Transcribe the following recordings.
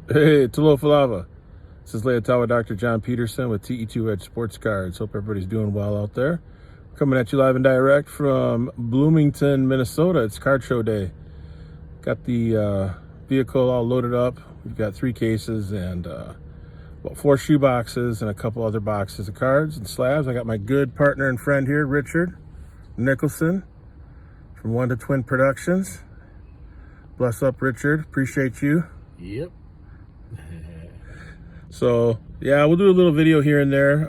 Hey, Talo Falava. This is Leotawa Dr. John Peterson with TE2 Sports Cards. Hope everybody's doing well out there. Coming at you live and direct from Bloomington, Minnesota. It's card show day. Got the vehicle all loaded up. We've got 3 cases and about 4 shoe boxes and a couple other boxes of cards and slabs. I got my good partner and friend here, Richard Nicholson from 1 to Twin Productions. Bless up, Richard. Appreciate you. Yep. So yeah, we'll do a little video here and there,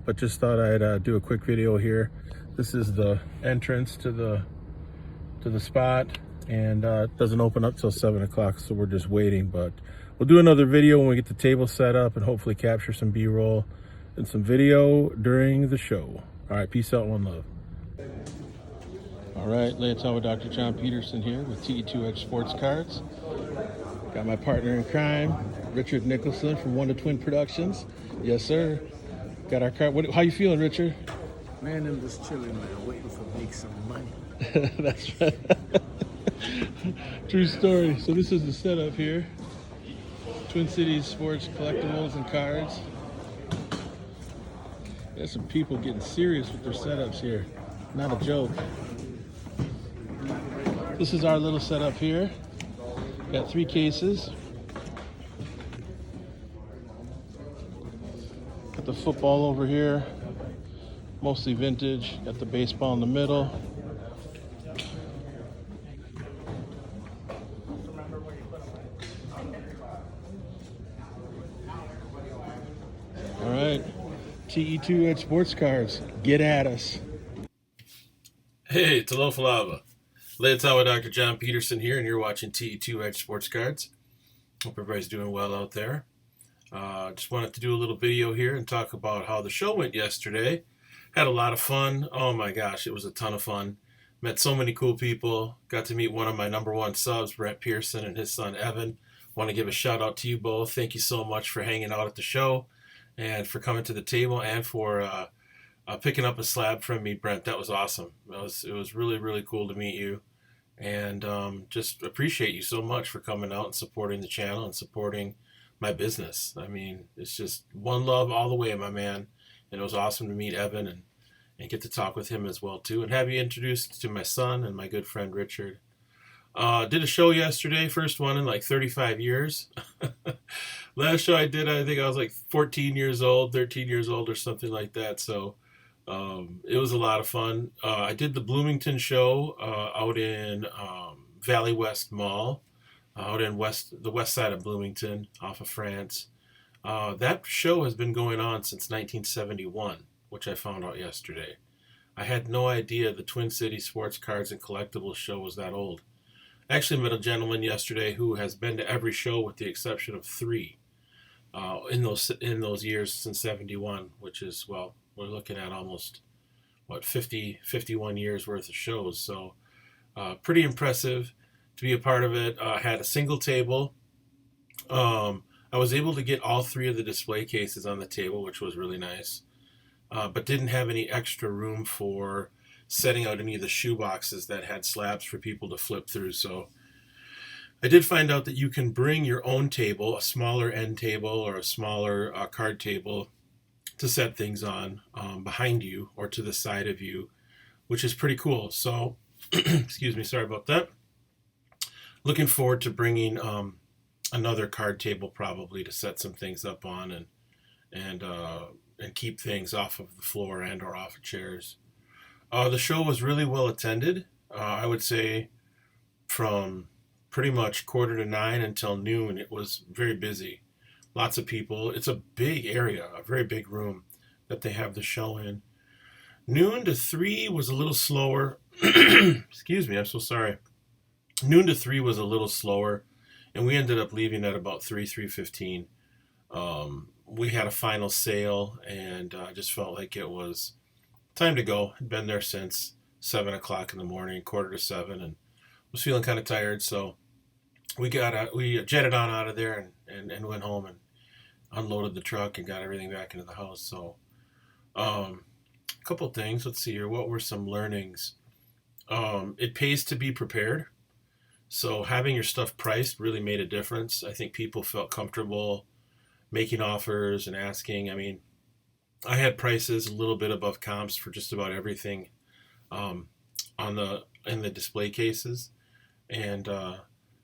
but just thought I'd do a quick video here. This is the entrance to the spot, and it doesn't open up till 7 o'clock, so we're just waiting. But we'll do another video when we get the table set up and hopefully capture some B-roll and some video during the show. All right, peace out, one love. All right, Leotawa Dr. John Peterson here with TE2 Sports Cards. Got my partner in crime, Richard Nicholson from 1 to Twin Productions. Yes, sir. Got our card. How you feeling, Richard? Man, I'm just chilling, man, waiting for make some money. That's right. True story. So this is the setup here. Twin Cities Sports Collectibles and Cards. There's some people getting serious with their setups here. Not a joke. This is our little setup here. Got 3 cases. Got the football over here, mostly vintage. Got the baseball in the middle. All right, TE2 Sports Cards, get at us. Hey, Talofa Lava. Leotawa Dr. John Peterson here, and you're watching TE2 Sports Cards. Hope everybody's doing well out there. Just wanted to do a little video here and talk about how the show went yesterday. Had a lot of fun. Oh my gosh, it was a ton of fun. Met so many cool people. Got to meet one of my #1 subs, Brett Pearson, and his son, Evan. Want to give a shout out to you both. Thank you so much for hanging out at the show and for coming to the table and for picking up a slab from me, Brent. That was awesome. It was really, really cool to meet you. And just appreciate you so much for coming out and supporting the channel and supporting my business. I mean, it's just one love all the way, my man. And it was awesome to meet Evan and get to talk with him as well, too. And have you introduced to my son and my good friend, Richard. Did a show yesterday, first one in like 35 years. Last show I did, I think I was like 14 years old, 13 years old or something like that. So it was a lot of fun. I did the Bloomington show out in Valley West Mall, out in the west side of Bloomington, off of France. That show has been going on since 1971, which I found out yesterday. I had no idea the Twin Cities Sports Cards and Collectibles show was that old. I actually met a gentleman yesterday who has been to every show with the exception of 3 in those years since 71, which is, well, we're looking at almost, 51 years worth of shows. So pretty impressive to be a part of it. Had a single table. I was able to get all 3 of the display cases on the table, which was really nice, but didn't have any extra room for setting out any of the shoe boxes that had slabs for people to flip through. So I did find out that you can bring your own table, a smaller end table or a smaller card table, to set things on behind you or to the side of you, which is pretty cool. So, excuse me, sorry about that. Looking forward to bringing another card table probably to set some things up on and keep things off of the floor and or off of chairs. The show was really well attended. I would say from pretty much 8:45 until noon, it was very busy. Lots of people. It's a big area, a very big room that they have the show in. Noon to 3 was a little slower. Excuse me, I'm so sorry. Noon to 3 was a little slower, and we ended up leaving at about 3:15. We had a final sale, and I just felt like it was time to go. I'd been there since 7 o'clock in the morning, 6:45, and was feeling kind of tired, so we jetted on out of there and went home and unloaded the truck and got everything back into the house. So a couple things. Let's see here. What were some learnings? It pays to be prepared. So having your stuff priced really made a difference. I think people felt comfortable making offers and asking. I mean, I had prices a little bit above comps for just about everything um, on the in the display cases, and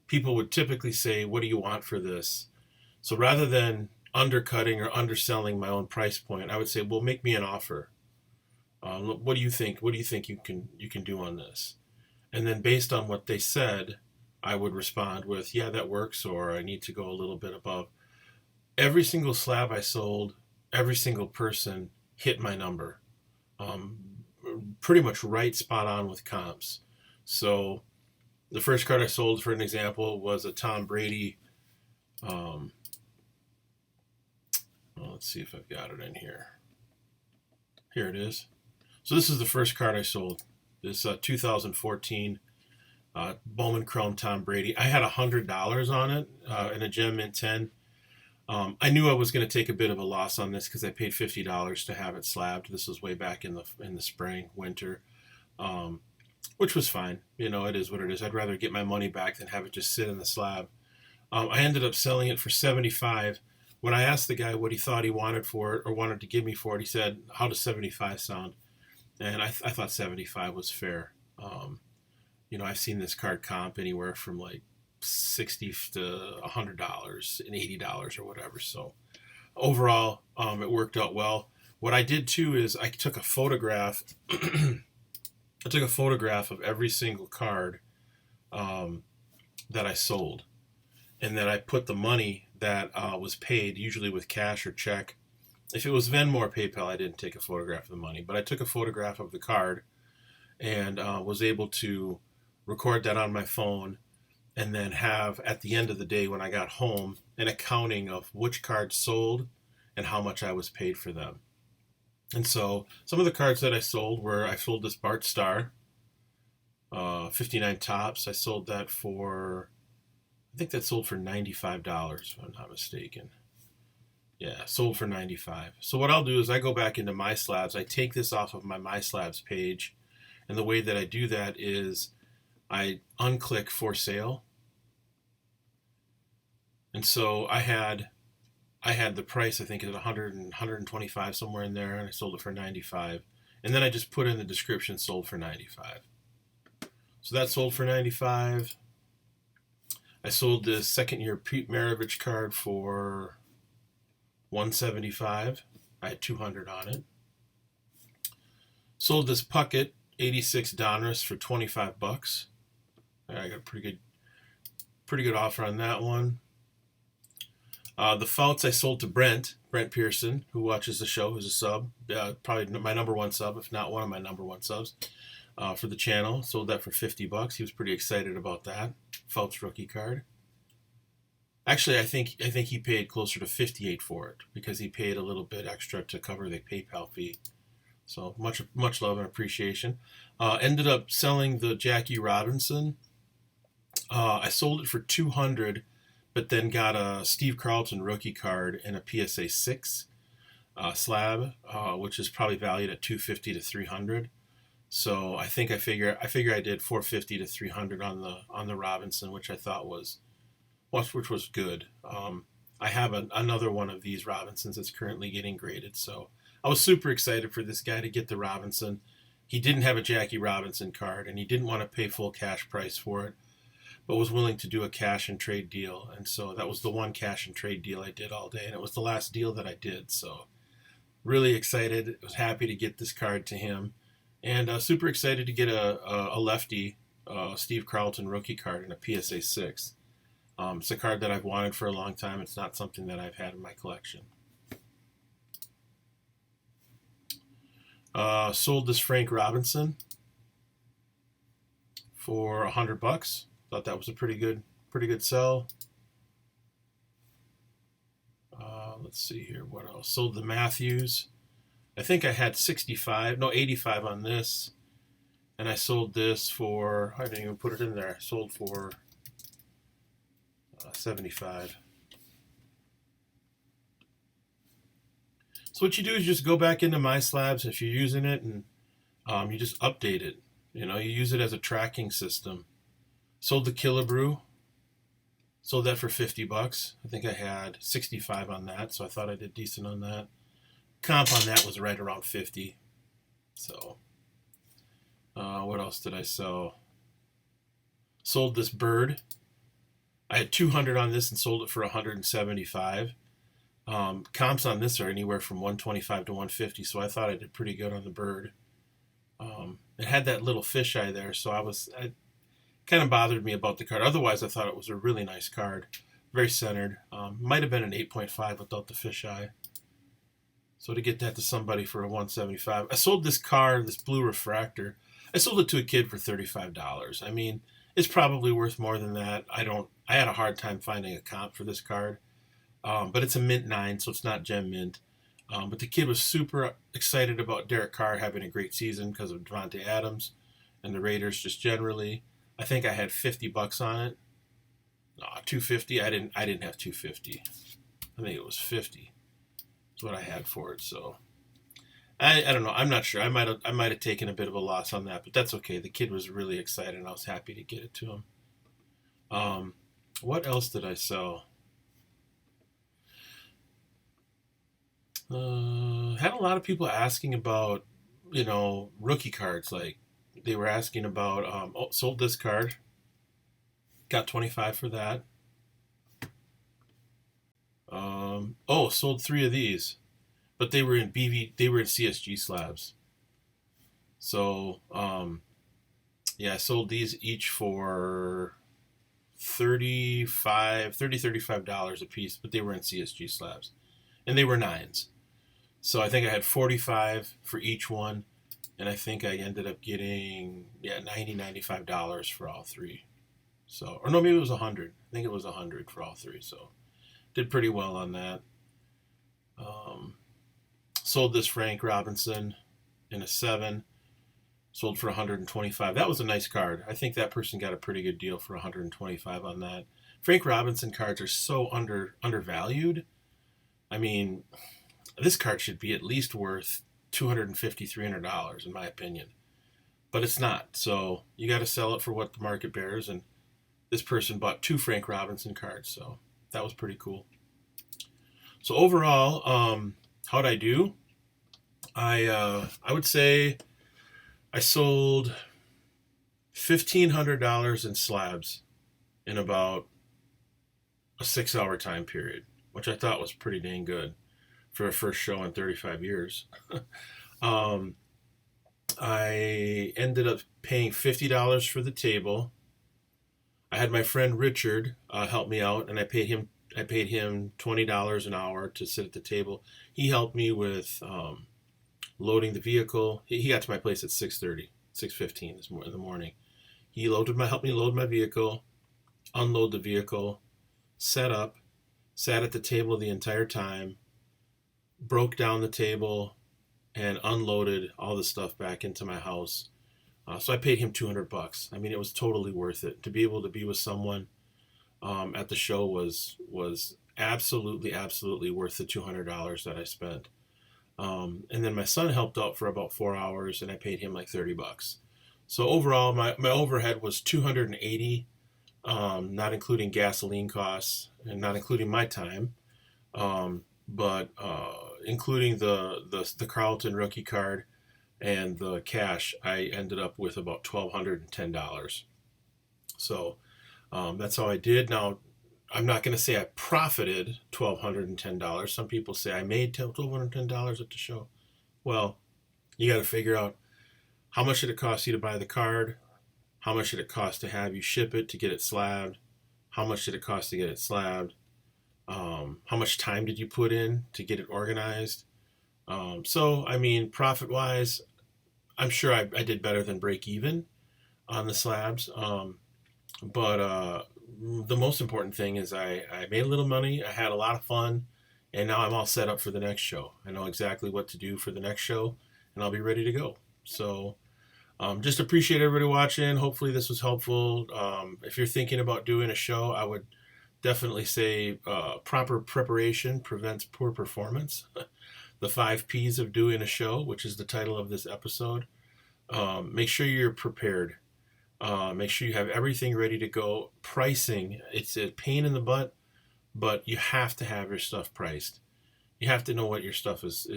people would typically say, "What do you want for this?" So rather than undercutting or underselling my own price point, I would say, "Well, make me an offer. What do you think? What do you think you can do on this?" And then based on what they said, I would respond with, "Yeah, that works," or "I need to go a little bit above." Every single slab I sold, every single person hit my number. Um, Pretty much right spot on with comps. So the first card I sold, for an example, was a Tom Brady. Um, well, let's see if I've got it in here. Here it is. So this is the first card I sold. This 2014 Bowman Chrome Tom Brady. I had $100 on it in a Gem Mint 10. I knew I was going to take a bit of a loss on this because I paid $50 to have it slabbed. This was way back in the spring, winter, which was fine. You know, it is what it is. I'd rather get my money back than have it just sit in the slab. I ended up selling it for $75. When I asked the guy what he thought he wanted for it or wanted to give me for it, he said, "How does $75 sound?" And I thought $75 was fair. You know, I've seen this card comp anywhere from like $60 to $100 and $80 or whatever. So overall, it worked out well. What I did too is I took a photograph. I took a photograph of every single card that I sold, and then I put the money that was paid, usually with cash or check. If it was Venmo or PayPal, I didn't take a photograph of the money, but I took a photograph of the card and was able to record that on my phone, and then have, at the end of the day when I got home, an accounting of which cards sold and how much I was paid for them. And so some of the cards that I sold I sold this Bart Starr, 59 tops. I sold that for, I think that sold for $95, if I'm not mistaken. Yeah, sold for $95. So what I'll do is I go back into My Slabs. I take this off of my My Slabs page. And the way that I do that is I unclick for sale. And so I had the price, I think, at 100 and 125, somewhere in there, and I sold it for 95. And then I just put in the description, sold for 95. So that sold for 95. I sold this second year Pete Maravich card for 175. I had 200 on it. Sold this Puckett 86 Donruss for $25. I got a pretty good offer on that one. The Fouts I sold to Brent Pearson, who watches the show, who's a sub, probably my number one sub, if not one of my number one subs for the channel. Sold that for $50. He was pretty excited about that Fouts rookie card. Actually, I think he paid closer to $58 for it because he paid a little bit extra to cover the PayPal fee. So much love and appreciation. Ended up selling the Jackie Robinson. I sold it for $200, but then got a Steve Carlton rookie card and a PSA 6 slab, which is probably valued at $250 to $300. So I figure I did $450 to $300 on the Robinson, which I thought was good. I have another one of these Robinsons that's currently getting graded, so I was super excited for this guy to get the Robinson. He didn't have a Jackie Robinson card, and he didn't want to pay full cash price for it, but was willing to do a cash and trade deal. And so that was the one cash and trade deal I did all day, and it was the last deal that I did. So really excited. I was happy to get this card to him, and super excited to get a lefty Steve Carlton rookie card and a PSA 6. It's a card that I've wanted for a long time. It's not something that I've had in my collection. Sold this Frank Robinson for $100. Thought that was a pretty good sell. Let's see here. What else? Sold the Matthews. I think I had 85 on this, and I sold this for, I didn't even put it in there. I sold for 75. So what you do is just go back into My Slabs if you're using it, and you just update it. You know, you use it as a tracking system. Sold the Killebrew. Sold that for $50. I think I had 65 on that, so I thought I did decent on that. Comp on that was right around 50. So, what else did I sell? Sold this bird. I had 200 on this and sold it for 175. Comps on this are anywhere from 125 to 150, so I thought I did pretty good on the bird. It had that little fisheye there, so I kind of bothered me about the card. Otherwise, I thought it was a really nice card, very centered. Might have been an 8.5 without the fisheye. So to get that to somebody for a 175, I sold this card, this blue refractor. I sold it to a kid for $35. I mean, it's probably worth more than that. I had a hard time finding a comp for this card, but it's a mint 9, so it's not gem mint. But the kid was super excited about Derek Carr having a great season because of Devontae Adams and the Raiders just generally. I think I had $50 on it. No, 250. I didn't have 250. I think it was 50. That's what I had for it. So I don't know. I'm not sure. I might have taken a bit of a loss on that, but that's okay. The kid was really excited, and I was happy to get it to him. What else did I sell? Had a lot of people asking about, rookie cards. Like they were asking about. Sold this card. Got 25 for that. Sold 3 of these, but they were in CSG slabs. So, I sold these each for $35 a piece, but they were in CSG slabs, and they were 9s. So I think I had 45 for each one, and I think I ended up getting $95 for all 3. So, or no, maybe it was 100. I think it was 100 for all 3. So, did pretty well on that. Sold this Frank Robinson in a 7. Sold for 125. That was a nice card. I think that person got a pretty good deal for 125 on that. Frank Robinson cards are so undervalued. I mean, this card should be at least worth $250, $300 in my opinion. But it's not. So you got to sell it for what the market bears. And this person bought 2 Frank Robinson cards. So that was pretty cool. So overall, how'd I do? I would say I sold $1,500 in slabs in about a 6-hour time period, which I thought was pretty dang good for a first show in 35 years. I ended up paying $50 for the table. I had my friend Richard help me out, and I paid him $20 an hour to sit at the table. He helped me with loading the vehicle. He got to my place at 6:30, 6:15 in the morning. He helped me load my vehicle, unload the vehicle, set up, sat at the table the entire time, broke down the table, and unloaded all the stuff back into my house. So I paid him $200. I mean, it was totally worth it. To be able to be with someone at the show was absolutely worth the $200 that I spent. And then my son helped out for about 4 hours, and I paid him like $30. So overall, my overhead was $280, not including gasoline costs and not including my time, but including the Carlton rookie card and the cash. I ended up with about $1,210. So that's how I did. Now, I'm not going to say I profited $1,210. Some people say I made $1,210 at the show. Well, you got to figure out how much did it cost you to buy the card? How much did it cost to have you ship it to get it slabbed? How much did it cost to get it slabbed? How much time did you put in to get it organized? So, I mean, profit-wise, I'm sure I did better than break even on the slabs. But the most important thing is I made a little money, I had a lot of fun, and now I'm all set up for the next show. I know exactly what to do for the next show, and I'll be ready to go. So just appreciate everybody watching. Hopefully this was helpful. If you're thinking about doing a show, I would definitely say proper preparation prevents poor performance. The 5 P's of doing a show, which is the title of this episode. Make sure you're prepared. Make sure you have everything ready to go. Pricing, it's a pain in the butt, but you have to have your stuff priced. You have to know what your stuff is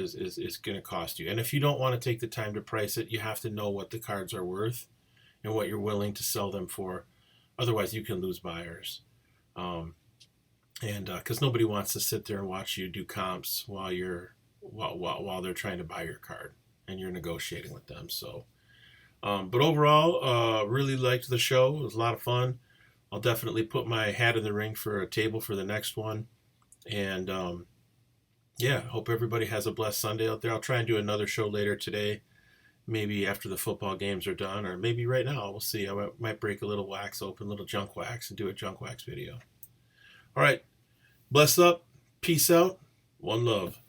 going to cost you. And if you don't want to take the time to price it, you have to know what the cards are worth and what you're willing to sell them for. Otherwise, you can lose buyers. And because nobody wants to sit there and watch you do comps while they're trying to buy your card and you're negotiating with them. So, but overall, really liked the show. It was a lot of fun. I'll definitely put my hat in the ring for a table for the next one. And yeah, hope everybody has a blessed Sunday out there. I'll try and do another show later today, maybe after the football games are done, or maybe right now. We'll see. I might break a little wax open, a little junk wax, and do a junk wax video. All right. Bless up. Peace out. One love.